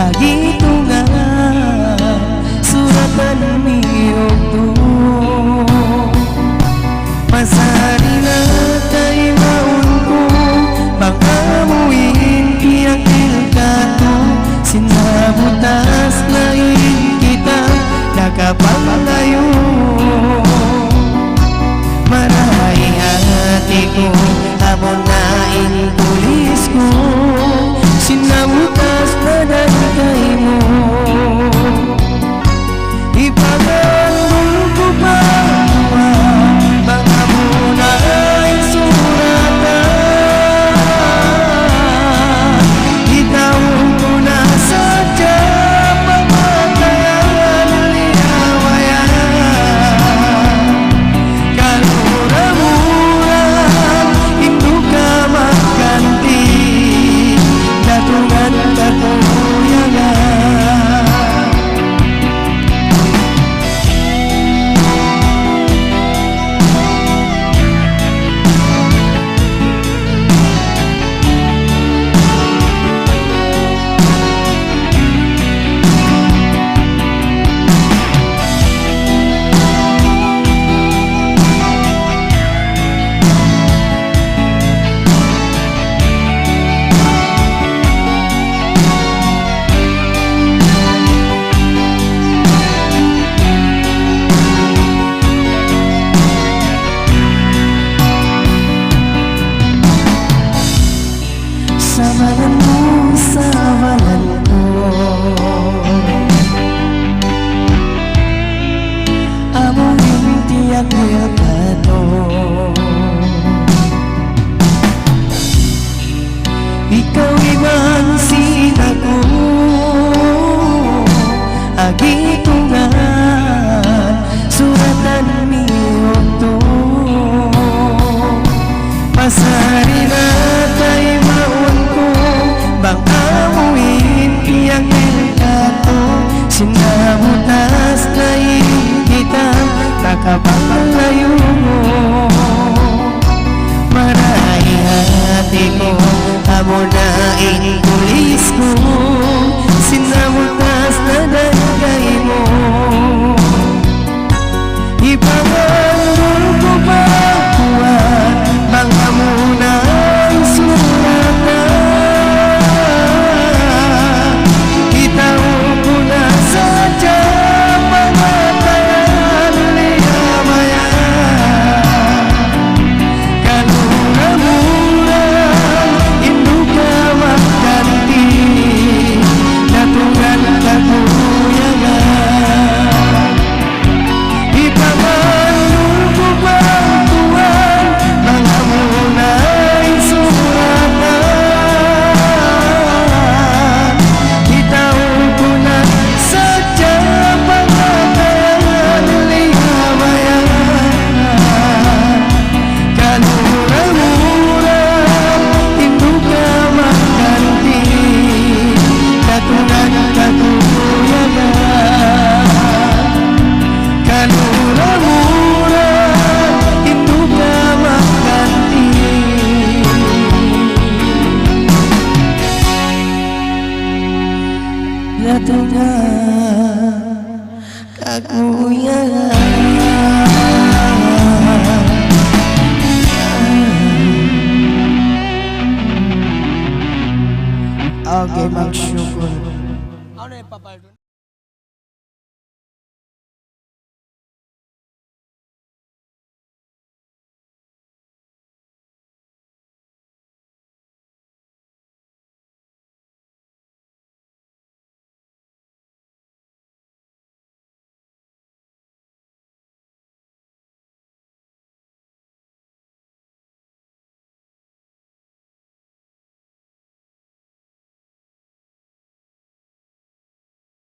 Agito nga suratan niyong to masari na kay maun ko pangamuin kiyang ilkato sinabutas na kita nakapanglayo maray hati ko hamon na intulis ko sinabutas na dagay mo ipaganggol ko pa mga muna ay suratan itawag ko na sadya pamatayan liyawayan kalura-mura hindi ka magganti datungan katuyagan samalan mo, samalan ko among tiyak nilkato ikaw iman sinako agito nga suratan niyong to pasari na tayo bang amuin kiyang ilkato sinabutas na kita nakapanglayo mo maray hati ko amo na intulis ko sinabutas na dagay mo ipaganggol ko pa mga muna ay suratan Okay, magsyukur. Ano yung papal doon?